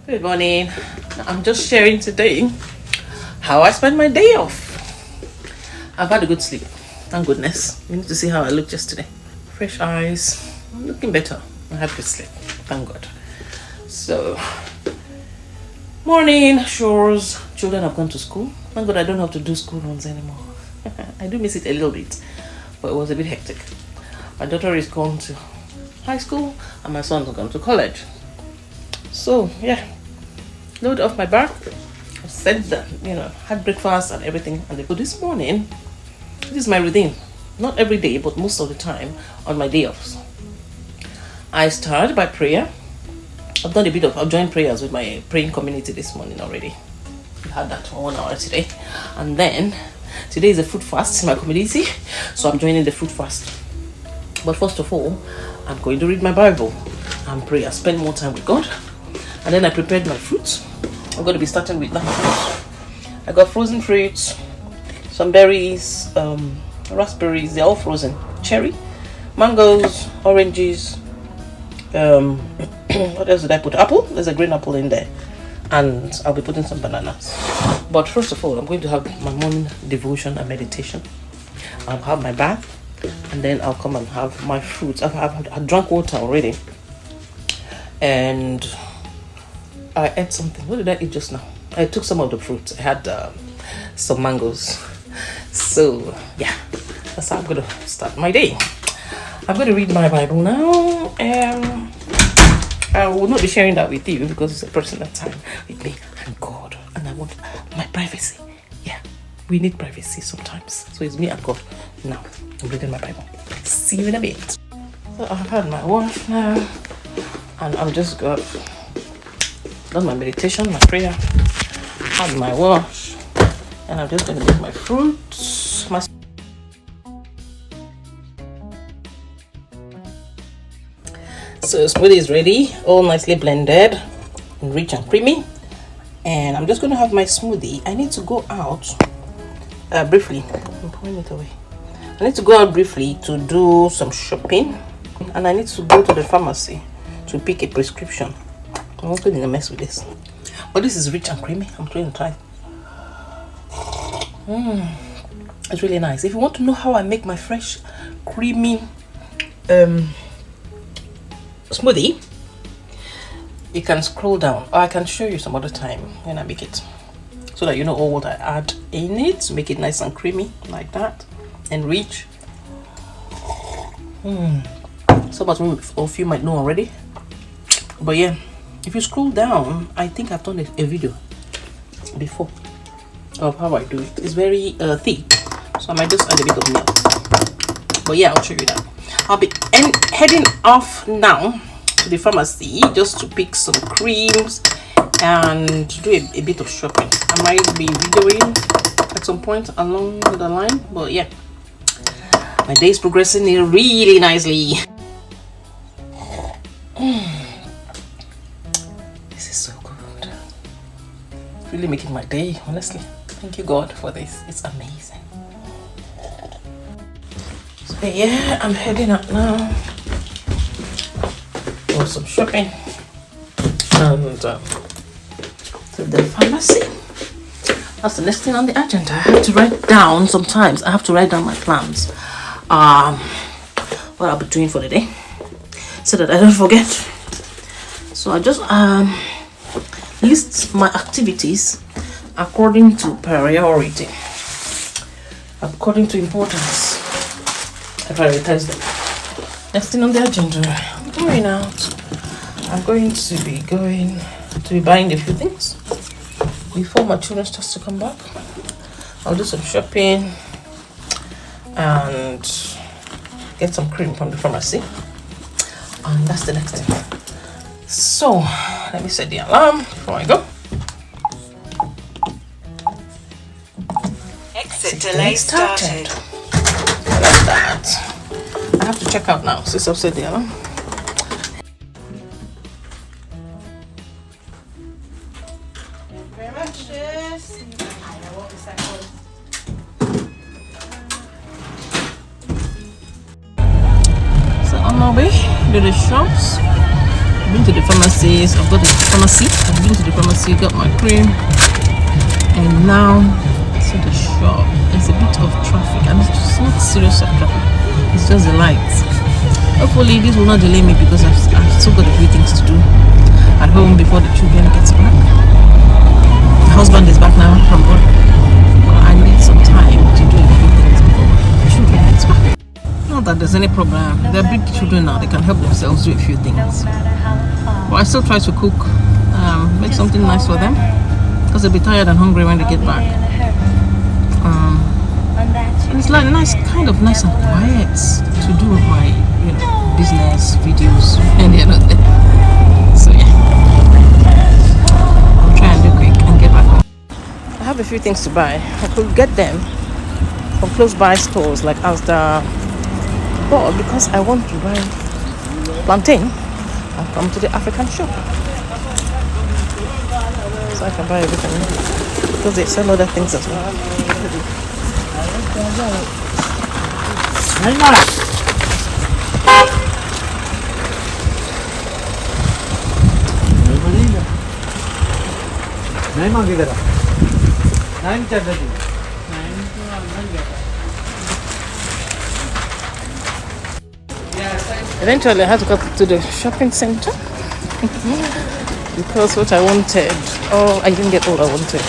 Good morning. I'm just sharing today how I spent my day off. I've had a good sleep. Thank goodness. You need to see how I looked yesterday. Fresh eyes. I'm looking better. I had good sleep. Thank God. So, morning, chores. Children have gone to school. Thank God I don't have to do school runs anymore. I do miss it a little bit, but it was a bit hectic. My daughter is gone to high school and my son's gone to college. So, yeah. Load off my back. I said that, had breakfast and everything. And but this morning, this is my routine. Not every day, but most of the time on my day offs. I start by prayer. I've joined prayers with my praying community this morning already. We had that for 1 hour today. And then, today is a food fast in my community. So I'm joining the food fast. But first of all, I'm going to read my Bible and pray. I spend more time with God. And then I prepared my fruits. I'm going to be starting with that fruit. I got frozen fruits, some berries, raspberries, they're all frozen. Cherry, mangoes, oranges. What else did I put? Apple? There's a green apple in there. And I'll be putting some bananas. But first of all, I'm going to have my morning devotion and meditation. I'll have my bath. And then I'll come and have my fruits. I've drunk water already. And I ate something. What did I eat just now? I took some of the fruits. I had some mangoes. So, yeah. That's how I'm going to start my day. I'm going to read my Bible now. I will not be sharing that with you because it's a personal time with me and God. And I want my privacy. Yeah. We need privacy sometimes. So it's me and God. Now, I'm reading my Bible. See you in a bit. So I've had my wash now. And I'm just got done my meditation, my prayer, had my wash, and I'm just going to make my fruits. So smoothie is ready, all nicely blended and rich and creamy. And I'm just going to have my smoothie. I need to go out briefly. I'm pouring it away. I need to go out briefly to do some shopping, and I need to go to the pharmacy to pick a prescription. I'm not going to mess with this. But this is rich and creamy. I'm trying to try. It's really nice. If you want to know how I make my fresh, creamy smoothie, you can scroll down. Or I can show you some other time when I make it. So that you know all what I add in it to make it nice and creamy like that. And rich. Some of you might know already. But yeah. If you scroll down, I think I've done a video before of how I do it. It's very thick, so I might just add a bit of milk. But yeah, I'll show you that. I'll be heading off now to the pharmacy just to pick some creams and do a bit of shopping. I might be videoing at some point along the line, but yeah, my day is progressing really nicely. Really making my day, honestly. Thank you, God, for this. It's amazing. So yeah, I'm heading out now for some shopping and to the pharmacy. That's the next thing on the agenda. I have to write down sometimes. I have to write down my plans. What I'll be doing for the day, so that I don't forget. So I just list my activities according to priority, according to importance. I prioritize them. Next thing on the agenda, I'm going out. I'm going to be buying a few things before my children start to come back. I'll do some shopping and get some cream from the pharmacy, and that's the next thing. So let me set the alarm before I go. Exit delay started. Like that. I have to check out now since I've set the alarm. Thank you very much, sis. So on my way to the shops, been to the pharmacies. I've got the pharmacy. I've been to the pharmacy, got my cream, and now to the shop. There's a bit of traffic, and it's not serious traffic. It's just the lights. Hopefully, this will not delay me because I've still got a few things to do at home before the children gets back. My husband is back now from work. I need some time to do a few things before the children gets back. Not that there's any problem. They're big children now. They can help themselves do a few things. But I still try to cook, make something nice for them because they'll be tired and hungry when they get back. And it's like nice and quiet to do my business videos when they're not there. So yeah, I'll try and do quick and get back home. I have a few things to buy. I could get them from close by stores like Asda, but because I want to buy plantain, I'll come to the African shop so I can buy everything because they sell other things as well. Eventually I had to go to the shopping center because what I wanted, I didn't get all I wanted.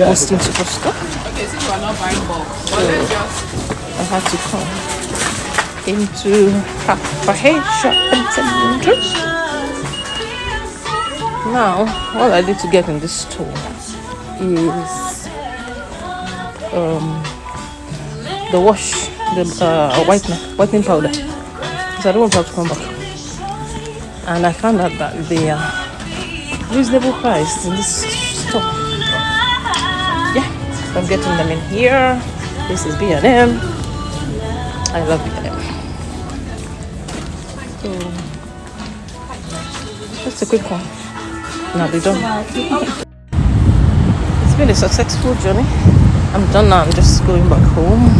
Posting superstar. Okay, so you are not buying bulk. So I had to come into Pahe shopping center. Now, all I need to get in this store is the wash, the whitening powder. Because I don't want to have to come back. And I found out that they are reasonable priced in this store. Yeah, so I'm getting them in here. This is B&M. I love B&M. So, just a quick one. Now they're done. It's been a successful journey. I'm done now. I'm just going back home.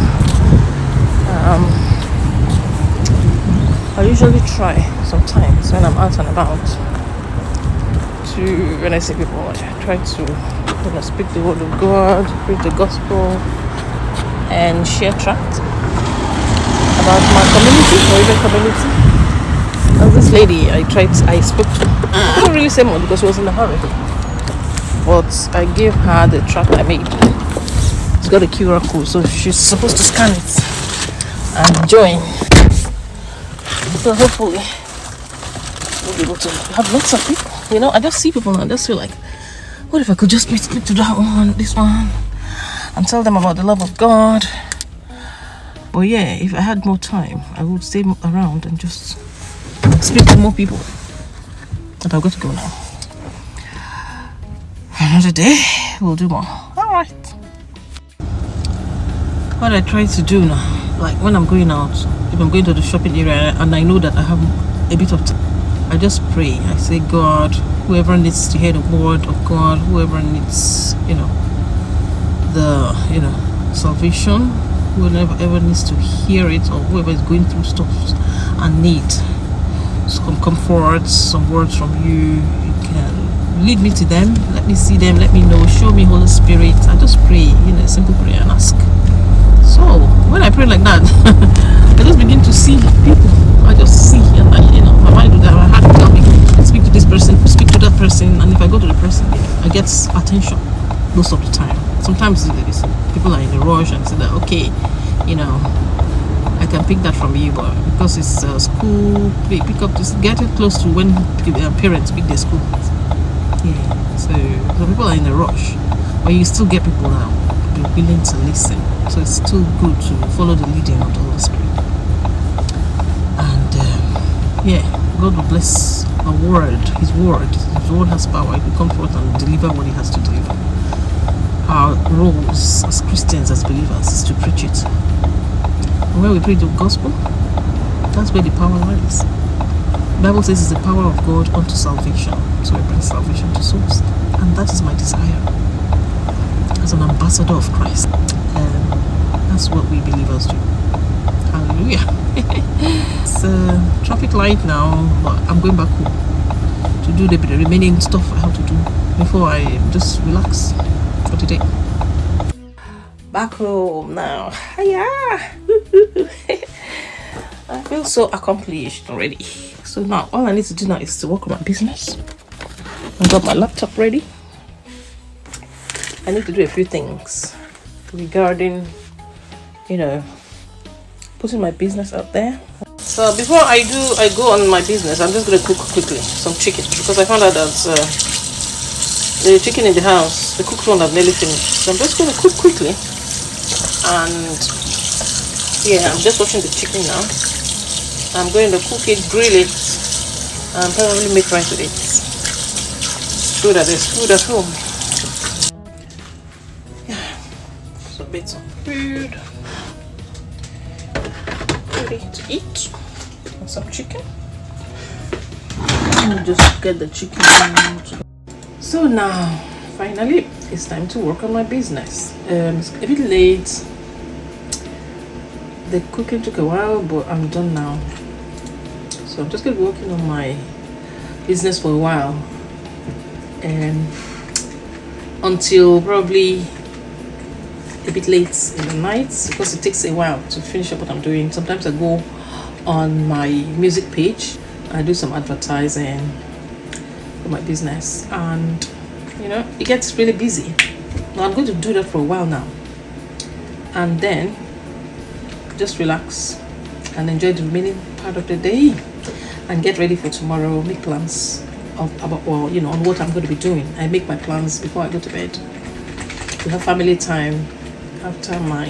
I usually try sometimes when I'm out and about to, when I see people, I try to speak the word of God, preach the gospel, and share tract about my community or even community. As this lady I spoke to, I couldn't really say more because she was in a hurry, but I gave her the tract I made. It's got a QR code, so she's supposed to scan it and join. So hopefully we'll be able to have lots of people. I just see people and I just feel like, what if I could just speak to that one, this one, and tell them about the love of God. But yeah, if I had more time, I would stay around and just speak to more people. But I've got to go now. Another day, we'll do more. Alright. What I try to do now, like when I'm going out, if I'm going to the shopping area and I know that I have a bit of time, I just pray. I say, God, whoever needs to hear the word of God, whoever needs, salvation, whoever ever needs to hear it, or whoever is going through stuff and need some comfort, some words from you, you can lead me to them, let me see them, let me know, show me Holy Spirit. I just pray, a simple prayer and ask. So when I pray like that, I just begin to see people. I just see, and my mind do that. My heart will tell me, speak to this person, speak to that person, and if I go to the person, I get attention most of the time. Sometimes people are in a rush and say that, okay, I can pick that from you, but because it's school, pick up this, get it close to when parents pick their school. Yeah, so the people are in a rush, but you still get people now be willing to listen. So it's still good to follow the leading of the Holy Spirit. And God will bless a word. His word has power. It will come forth and deliver what He has to deliver. Our roles as Christians, as believers, is to preach it. And when we preach the gospel, that's where the power lies. The Bible says it's the power of God unto salvation. So we bring salvation to souls. And that is my desire as an ambassador of Christ. That's what we believers do. Hallelujah. It's traffic light now, but I'm going back home to do the remaining stuff I have to do before I just relax for today. Back home now. Hiya! I feel so accomplished already. So now all I need to do now is to work on my business. I've got my laptop ready. I need to do a few things regarding, putting my business out there. So before I go on my business, I'm just going to cook quickly some chicken because I found out that the chicken in the house, the cooked one, I've nearly finished. So I'm just going to cook quickly, and yeah, I'm just watching the chicken now. I'm going to cook it, grill it, and probably make rice with it. So that there's food at home. Yeah, so bits of food ready to eat, and some chicken. Let me just get the chicken. So now, finally, it's time to work on my business. It's a bit late. The cooking took a while, but I'm done now. So I'm just going to be working on my business for a while, and until probably a bit late in the night, because it takes a while to finish up what I'm doing. Sometimes I go on my music page, I do some advertising for my business, and it gets really busy. Now I'm going to do that for a while now, and then just relax and enjoy the remaining part of the day and get ready for tomorrow. Make plans on what I'm going to be doing. I make my plans before I go to bed to have family time after my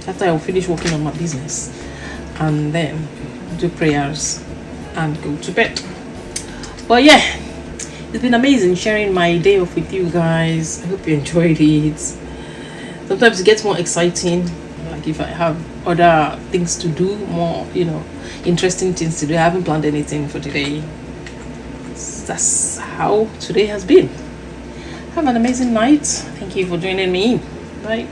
after I finish working on my business, and then do prayers and go to bed. But yeah, it's been amazing sharing my day off with you guys. I hope you enjoyed it. Sometimes it gets more exciting, like if I have other things to do, more interesting things to do. I haven't planned anything for today. That's how today has been. Have an amazing night. Thank you for joining me. Bye.